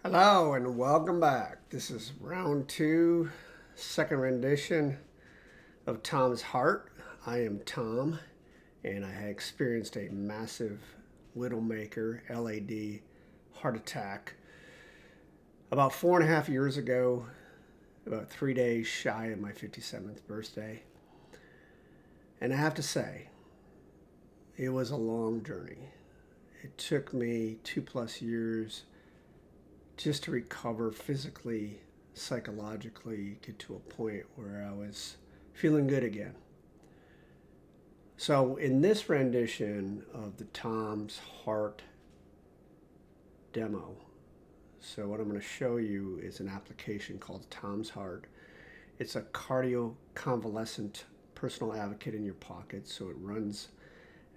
Hello and welcome back. This is round two, second rendition of Tom's Heart. I am Tom, and I had experienced a massive Widowmaker LAD heart attack about 4.5 years ago, about 3 days shy of my 57th birthday. And I have to say, it was a long journey. It took me 2+ years just to recover physically, psychologically, get to a point where I was feeling good again. So, in this rendition of the Tom's Heart demo, so what I'm going to show you is an application called Tom's Heart. It's a cardio convalescent personal advocate in your pocket, so it runs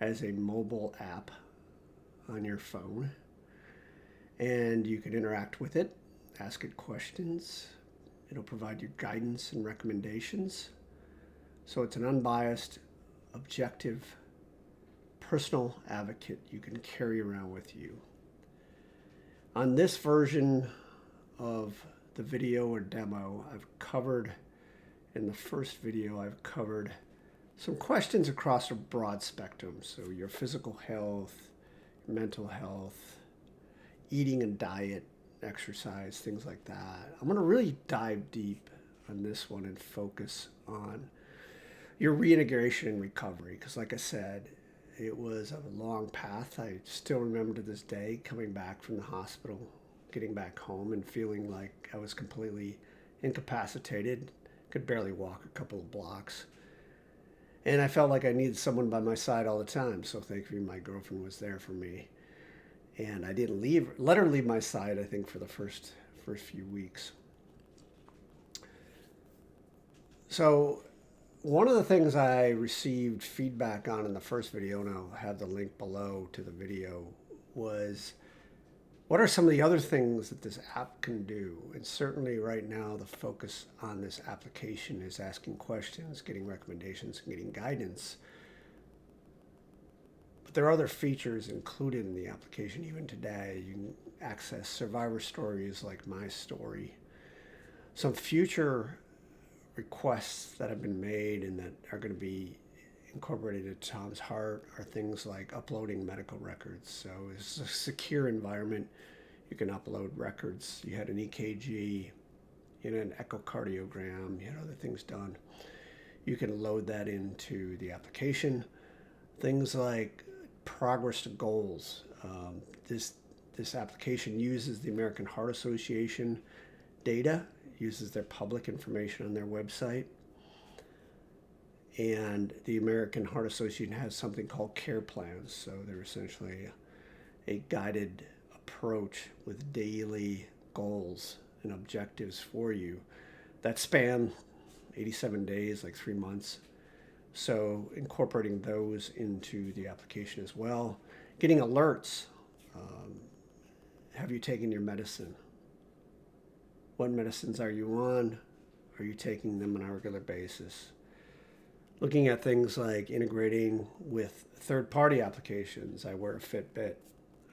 as a mobile app on your phone. And you can interact with it, ask it questions. It'll provide you guidance and recommendations. So it's an unbiased, objective, personal advocate you can carry around with you. On this version of the video or demo, in the first video, I've covered some questions across a broad spectrum. So your physical health, mental health, eating and diet, exercise, things like that. I'm going to really dive deep on this one and focus on your reintegration and recovery. Because like I said, it was a long path. I still remember to this day coming back from the hospital, getting back home and feeling like I was completely incapacitated, could barely walk a couple of blocks. And I felt like I needed someone by my side all the time. So thankfully my girlfriend was there for me. And I didn't let her leave my side, I think, for the first few weeks. So one of the things I received feedback on in the first video, and I'll have the link below to the video, was what are some of the other things that this app can do? And certainly right now the focus on this application is asking questions, getting recommendations, and getting guidance. But there are other features included in the application even today. You can access survivor stories like my story. Some future requests that have been made and that are going to be incorporated into Tom's Heart are things like uploading medical records. So it's a secure environment. You can upload records. You had an EKG, you had an echocardiogram, you had other things done. You can load that into the application. Things like progress to goals. This application uses the American Heart Association data, uses their public information on their website. And the American Heart Association has something called CarePlans. So they're essentially a guided approach with daily goals and objectives for you that span 87 days, like 3 months. So incorporating those into the application as well. Getting alerts. Have you taken your medicine? What medicines are you on? Are you taking them on a regular basis? Looking at things like integrating with third-party applications. I wear a Fitbit.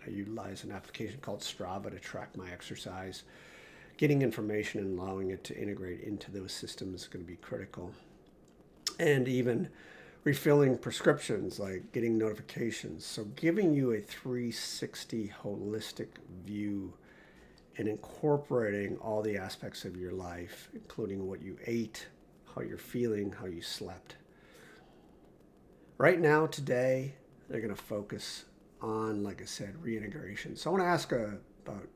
I utilize an application called Strava to track my exercise. Getting information and allowing it to integrate into those systems is going to be critical. And even refilling prescriptions, like getting notifications. So giving you a 360 holistic view and incorporating all the aspects of your life, including what you ate, how you're feeling, how you slept. Right now, today, they're going to focus on, like I said, reintegration. So I want to ask about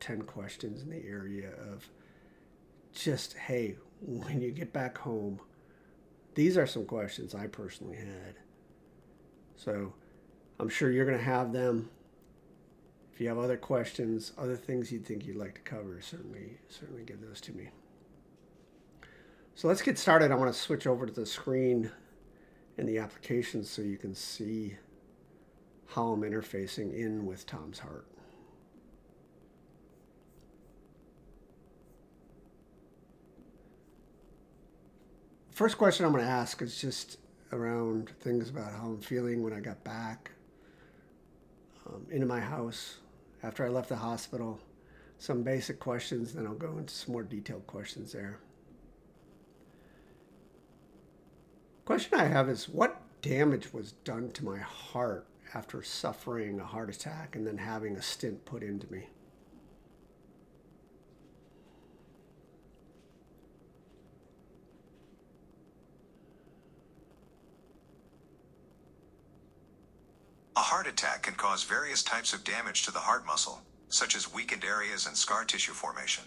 10 questions in the area of just, hey, when you get back home, these are some questions I personally had. So I'm sure you're going to have them. If you have other questions, other things you'd think you'd like to cover, certainly give those to me. So let's get started. I want to switch over to the screen in the application so you can see how I'm interfacing in with Tom's Heart. First question I'm going to ask is just around things about how I'm feeling when I got back into my house after I left the hospital. some basic questions, then I'll go into some more detailed questions there. Question I have is, what damage was done to my heart after suffering a heart attack and then having a stent put into me? A heart attack can cause various types of damage to the heart muscle, such as weakened areas and scar tissue formation.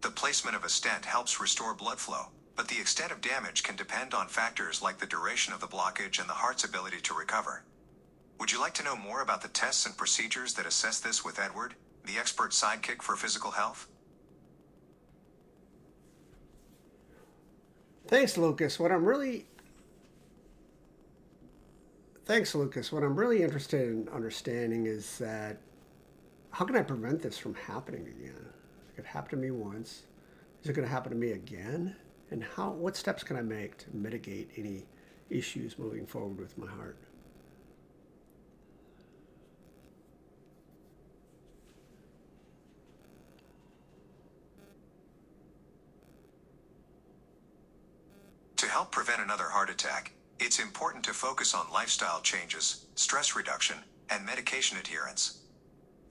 The placement of a stent helps restore blood flow, but the extent of damage can depend on factors like the duration of the blockage and the heart's ability to recover. Would you like to know more about the tests and procedures that assess this with Edward, the expert sidekick for physical health? Thanks, Lucas. What I'm really interested in understanding is that how can I prevent this from happening again? It happened to me once. Is it going to happen to me again? And what steps can I make to mitigate any issues moving forward with my heart? To help prevent another heart attack, it's important to focus on lifestyle changes, stress reduction, and medication adherence.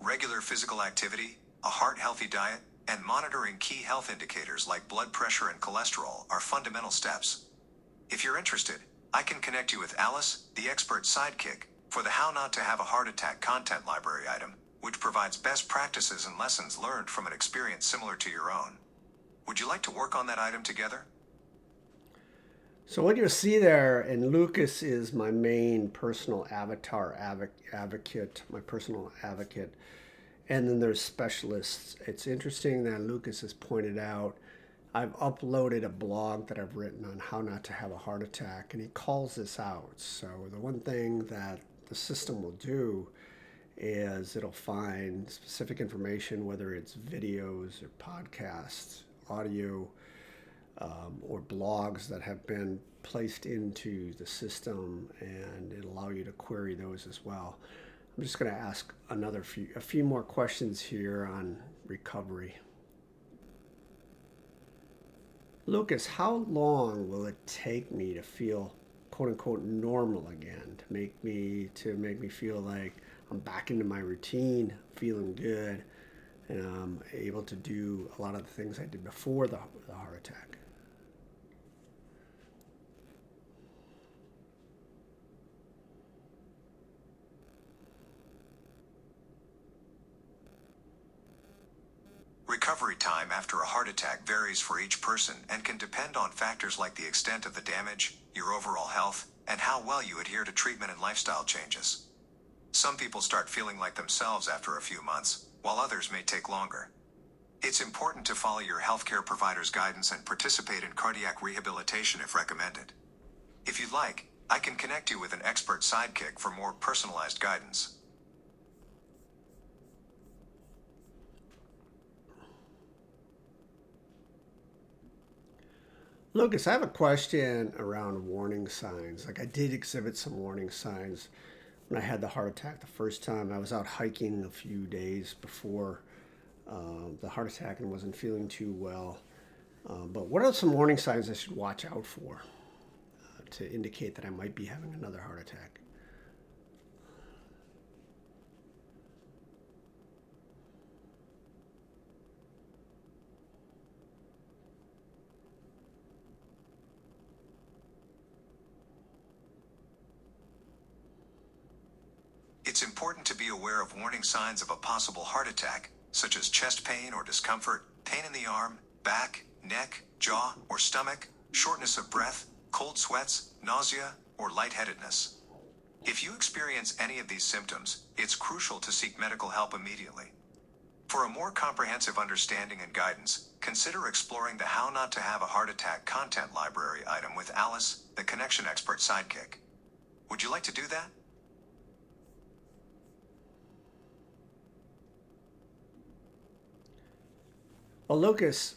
Regular physical activity, a heart-healthy diet, and monitoring key health indicators like blood pressure and cholesterol are fundamental steps. If you're interested, I can connect you with Alice, the expert sidekick, for the How Not to Have a Heart Attack content library item, which provides best practices and lessons learned from an experience similar to your own. Would you like to work on that item together? So what you'll see there, and Lucas is my main personal avatar advocate, my personal advocate, and then there's specialists. It's interesting that Lucas has pointed out I've uploaded a blog that I've written on how not to have a heart attack, and he calls this out. So the one thing that the system will do is it'll find specific information, whether it's videos or podcasts, audio, or blogs that have been placed into the system, and it'll allow you to query those as well. I'm just going to ask a few more questions here on recovery. Lucas, how long will it take me to feel "quote unquote" normal again? To make me feel like I'm back into my routine, feeling good, and I'm able to do a lot of the things I did before the heart attack. Recovery time after a heart attack varies for each person and can depend on factors like the extent of the damage, your overall health, and how well you adhere to treatment and lifestyle changes. Some people start feeling like themselves after a few months, while others may take longer. It's important to follow your healthcare provider's guidance and participate in cardiac rehabilitation if recommended. If you'd like, I can connect you with an expert sidekick for more personalized guidance. Lucas, I have a question around warning signs. Like, I did exhibit some warning signs when I had the heart attack the first time. I was out hiking a few days before the heart attack and wasn't feeling too well. But what are some warning signs I should watch out for to indicate that I might be having another heart attack? It's important to be aware of warning signs of a possible heart attack, such as chest pain or discomfort, pain in the arm, back, neck, jaw, or stomach, shortness of breath, cold sweats, nausea, or lightheadedness. If you experience any of these symptoms, it's crucial to seek medical help immediately. For a more comprehensive understanding and guidance, consider exploring the How Not to Have a Heart Attack content library item with Alice, the Connection Expert Sidekick. Would you like to do that? Well, Lucas,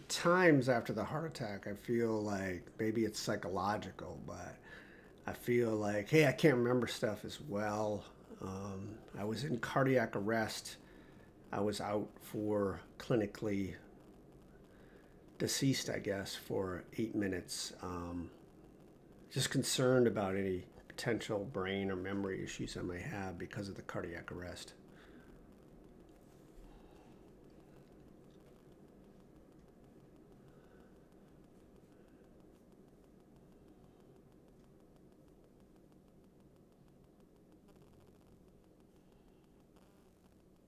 times after the heart attack, I feel like maybe it's psychological, but I feel like, hey, I can't remember stuff as well. I was in cardiac arrest I was out for clinically deceased, I guess, for 8 minutes. Just concerned about any potential brain or memory issues I may have because of the cardiac arrest.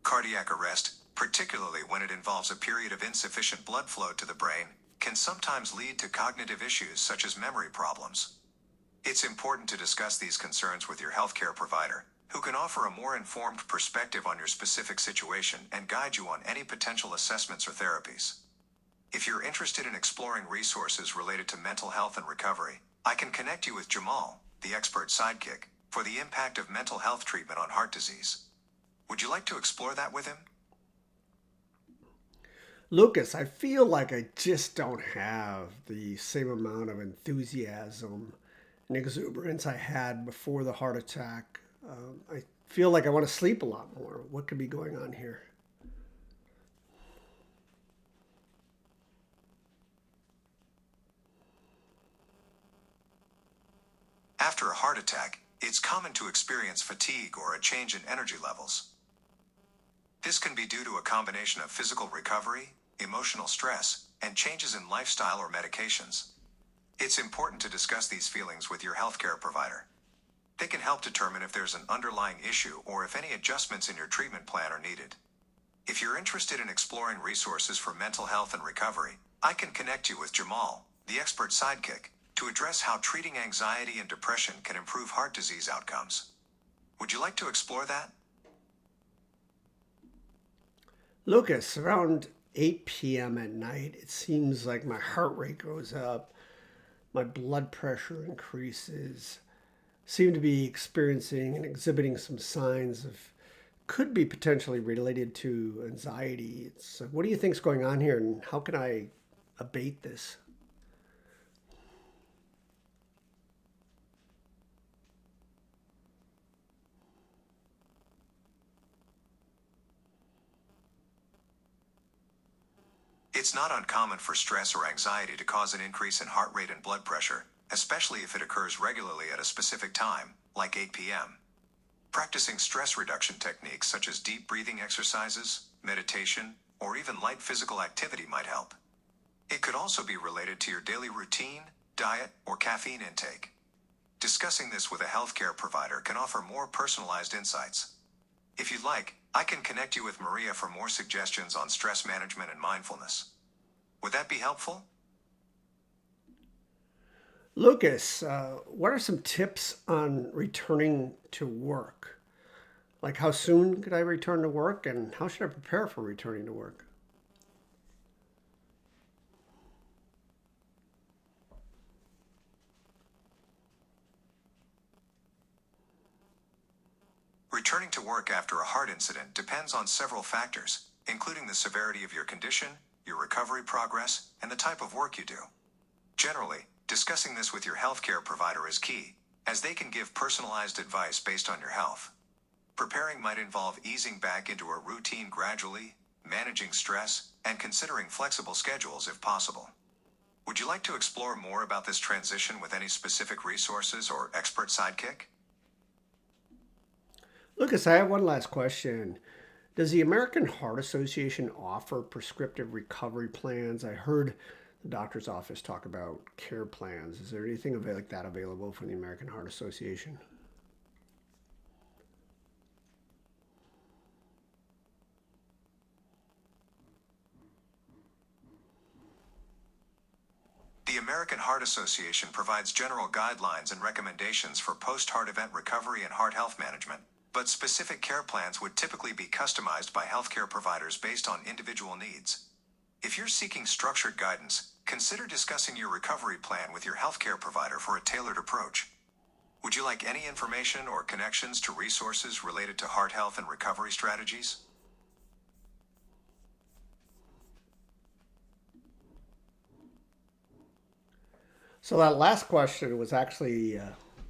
Cardiac arrest, particularly when it involves a period of insufficient blood flow to the brain, can sometimes lead to cognitive issues such as memory problems. It's important to discuss these concerns with your healthcare provider, who can offer a more informed perspective on your specific situation and guide you on any potential assessments or therapies. If you're interested in exploring resources related to mental health and recovery, I can connect you with Jamal, the expert sidekick, for the impact of mental health treatment on heart disease. Would you like to explore that with him? Lucas, I feel like I just don't have the same amount of enthusiasm and exuberance I had before the heart attack. I feel like I want to sleep a lot more. What could be going on here? After a heart attack, it's common to experience fatigue or a change in energy levels. This can be due to a combination of physical recovery, emotional stress, and changes in lifestyle or medications. It's important to discuss these feelings with your healthcare provider. They can help determine if there's an underlying issue or if any adjustments in your treatment plan are needed. If you're interested in exploring resources for mental health and recovery, I can connect you with Jamal, the expert sidekick, to address how treating anxiety and depression can improve heart disease outcomes. Would you like to explore that? Lucas, around 8 p.m. at night, it seems like my heart rate goes up, my blood pressure increases, seem to be experiencing and exhibiting some signs of could be potentially related to anxiety. What do you think is going on here, and how can I abate this? It's not uncommon for stress or anxiety to cause an increase in heart rate and blood pressure, especially if it occurs regularly at a specific time, like 8 p.m. Practicing stress reduction techniques such as deep breathing exercises, meditation, or even light physical activity might help. It could also be related to your daily routine, diet, or caffeine intake. Discussing this with a healthcare provider can offer more personalized insights. If you'd like, I can connect you with Maria for more suggestions on stress management and mindfulness. Would that be helpful? Lucas, what are some tips on returning to work? Like, how soon could I return to work, and how should I prepare for returning to work? Returning to work after a heart incident depends on several factors, including the severity of your condition, your recovery progress, and the type of work you do. Generally, discussing this with your healthcare provider is key, as they can give personalized advice based on your health. Preparing might involve easing back into a routine gradually, managing stress, and considering flexible schedules if possible. Would you like to explore more about this transition with any specific resources or expert sidekick? Lucas, I have one last question. Does the American Heart Association offer prescriptive recovery plans? I heard the doctor's office talk about CarePlans. Is there anything like that available from the American Heart Association? The American Heart Association provides general guidelines and recommendations for post-heart event recovery and heart health management, but specific care plans would typically be customized by healthcare providers based on individual needs. If you're seeking structured guidance, consider discussing your recovery plan with your healthcare provider for a tailored approach. Would you like any information or connections to resources related to heart health and recovery strategies? So that last question was actually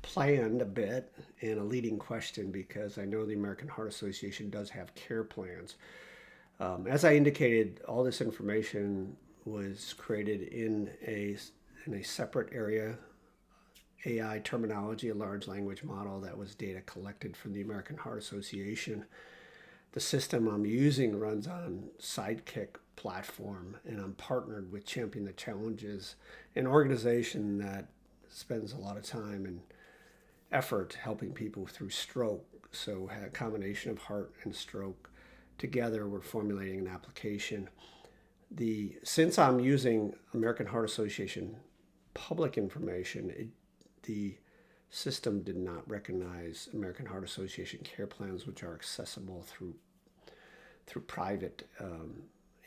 planned a bit and a leading question because I know the American Heart Association does have care plans. As I indicated, all this information was created in a separate area, AI terminology, a large language model that was data collected from the American Heart Association. The system I'm using runs on Sidekick platform, and I'm partnered with Champion the Challenges, an organization that spends a lot of time and effort helping people through stroke. So a combination of heart and stroke. Together, we're formulating an application. Since I'm using American Heart Association public information, the system did not recognize American Heart Association CarePlans, which are accessible through private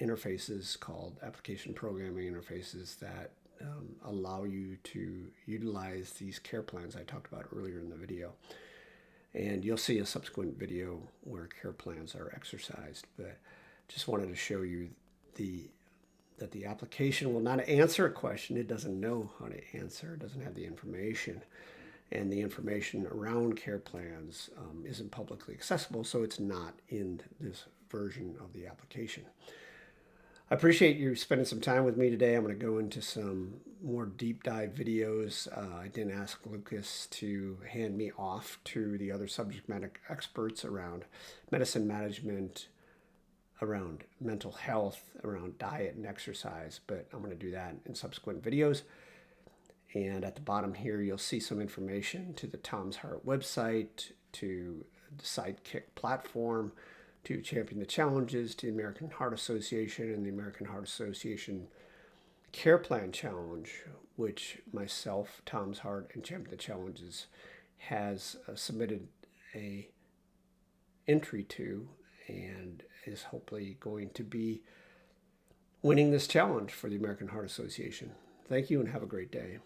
interfaces called application programming interfaces that allow you to utilize these care plans I talked about earlier in the video. And you'll see a subsequent video where care plans are exercised. But just wanted to show you that the application will not answer a question it doesn't know how to answer, it doesn't have the information. And the information around care plans isn't publicly accessible, so it's not in this version of the application. I appreciate you spending some time with me today. I'm going to go into some more deep dive videos. I didn't ask Lucas to hand me off to the other subject matter experts around medicine management, around mental health, around diet and exercise, but I'm going to do that in subsequent videos. And at the bottom here, you'll see some information to the Tom's Heart website, to the Sidekick platform, to Champion the Challenges, to the American Heart Association and the American Heart Association Care Plan Challenge, which myself, Tom's Heart, and Champion the Challenges has submitted a entry to, and is hopefully going to be winning this challenge for the American Heart Association. Thank you and have a great day.